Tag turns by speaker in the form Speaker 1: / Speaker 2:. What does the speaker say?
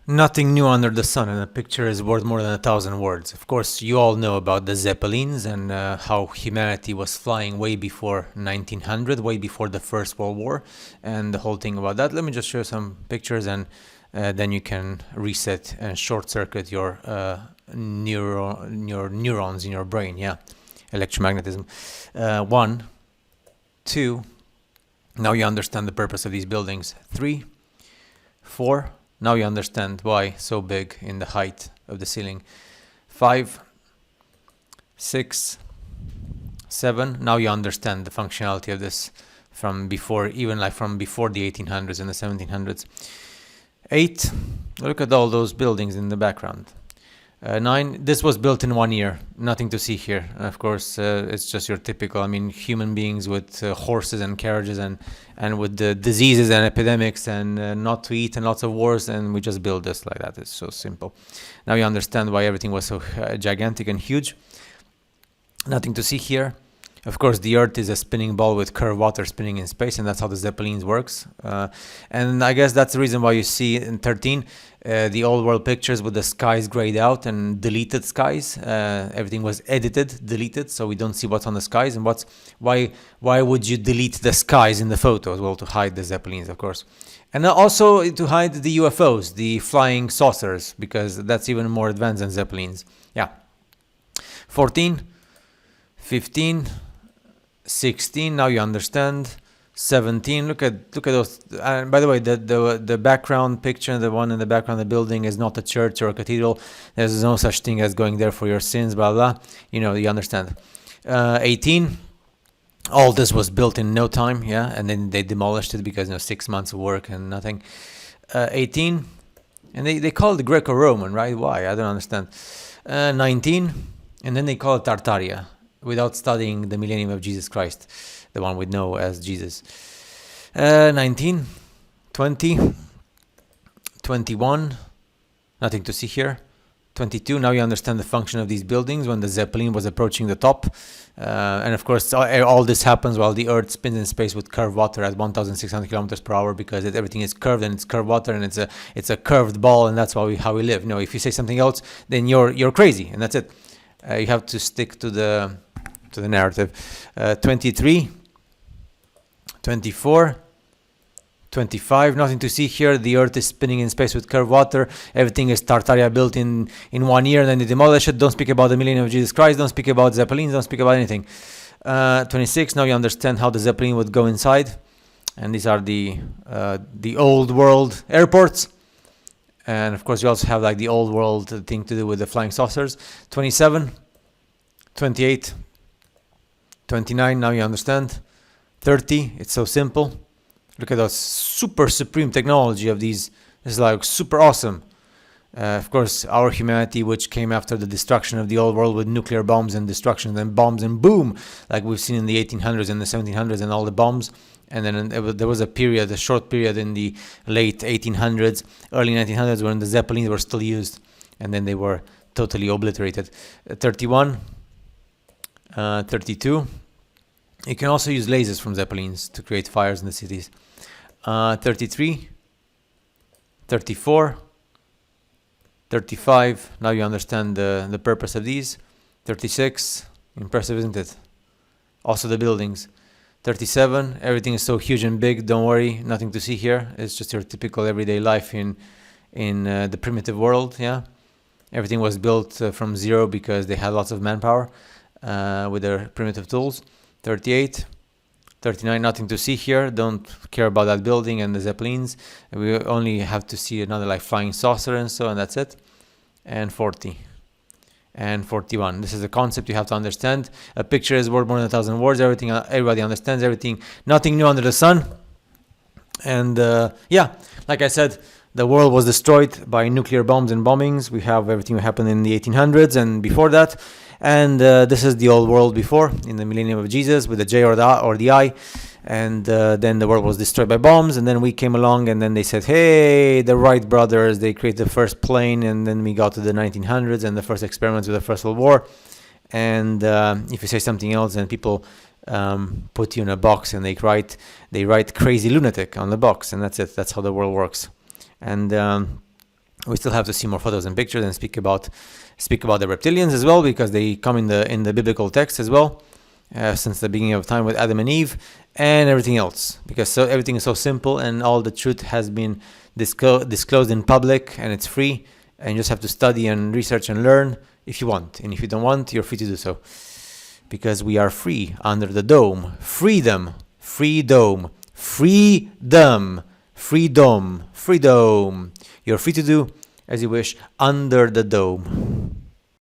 Speaker 1: Nothing new under the sun, and a picture is worth more than 1,000 words. Of course, you all know about the Zeppelins and how humanity was flying way before 1900, way before the First World War, and the whole thing about that. Let me just show some pictures, and then you can reset and short circuit your neurons in your brain. Yeah, electromagnetism. One, two. Now you understand the purpose of these buildings. 3, 4. Now you understand why so big in the height of the ceiling. 5, 6, 7. Now you understand the functionality of this from before, even like from before the 1800s and the 1700s. 8. Look at all those buildings in the background. 9. This was built in 1 year. Nothing to see here. Of course, it's just your typical, human beings with horses and carriages and with the diseases and epidemics and not to eat and lots of wars, and we just build this like that. It's so simple. Now you understand why everything was so gigantic and huge. Nothing to see here. Of course, the Earth is a spinning ball with curved water spinning in space, and that's how the Zeppelins works. And I guess that's the reason why you see in 13 the old world pictures with the skies grayed out and deleted skies. Everything was edited, deleted, so we don't see what's on the skies. And why would you delete the skies in the photos? Well, to hide the Zeppelins, of course. And also to hide the UFOs, the flying saucers, because that's even more advanced than Zeppelins. Yeah. 14, 15, 16. Now you understand. 17. Look at those. And by the way, the background picture, the one in the background of the building, is not a church or a cathedral. There's no such thing as going there for your sins. Blah blah. You understand. 18. All this was built in no time. Yeah, and then they demolished it because 6 months of work and nothing. 18. And they call it Greco-Roman, right? Why? I don't understand. 19. And then they call it Tartaria, without studying the millennium of Jesus Christ, the one we know as Jesus. 19, 20, 21, nothing to see here. 22, now you understand the function of these buildings when the Zeppelin was approaching the top. And of course, all this happens while the Earth spins in space with curved water at 1,600 kilometers per hour, because everything is curved and it's curved water and it's a curved ball, and that's how we live. If you say something else, then you're crazy, and that's it. You have to stick to the narrative. 23, 24, 25, nothing to see here. The Earth is spinning in space with curved water. Everything is Tartaria built in 1 year, then they demolish it. Don't speak about the millennium of Jesus Christ. Don't speak about Zeppelins. Don't speak about anything. 26, now you understand how the Zeppelin would go inside. And these are the old world airports. And of course, you also have like the old world thing to do with the flying saucers. 27, 28, 29, now you understand. 30, it's so simple. Look at the super supreme technology of these. It's like super awesome. Of course, our humanity, which came after the destruction of the old world with nuclear bombs and destruction and bombs and boom, like we've seen in the 1800s and the 1700s and all the bombs. And then there was a short period in the late 1800s, early 1900s, when the Zeppelins were still used, and then they were totally obliterated. 31, 32. You can also use lasers from Zeppelins to create fires in the cities. 33, 34, 35. Now you understand the purpose of these. 36. Impressive, isn't it? Also the buildings. 37. Everything is so huge and big. Don't worry, nothing to see here. It's just your typical everyday life in the primitive world. Yeah, everything was built from zero because they had lots of manpower with their primitive tools. 38, 39, nothing to see here. Don't care about that building and the Zeppelins. We only have to see another like flying saucer and so, and that's it. And 40 and 41. This is a concept you have to understand. A picture is worth more than 1,000 words. Everybody understands everything. Nothing new under the sun. And yeah, like I said, the world was destroyed by nuclear bombs and bombings. We have everything that happened in the 1800s and before that. And this is the old world before, in the millennium of Jesus, with the J or the I. And then the world was destroyed by bombs, and then we came along, and then they said, hey, the Wright brothers, they created the first plane, and then we got to the 1900s and the first experiments with the First World War. And if you say something else, then people put you in a box, and they write crazy lunatic on the box, and that's it. That's how the world works. And We still have to see more photos and pictures and speak about the reptilians as well, because they come in the biblical text as well, since the beginning of time with Adam and Eve, and everything else, because everything is so simple and all the truth has been disclosed in public and it's free, and you just have to study and research and learn if you want, and if you don't want, you're free to do so, because we are free under the dome. Freedom, freedom, freedom, freedom, freedom. You're free to do as you wish under the dome.